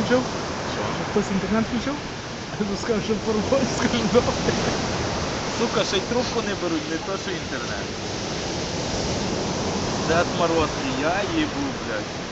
включив? Що? Хтось інтернет включив? Я скажу, що по роботі, скажу, добре. Сука, ще й трубку не беруть, не то що інтернет. Це отморозки, я їбу, блядь.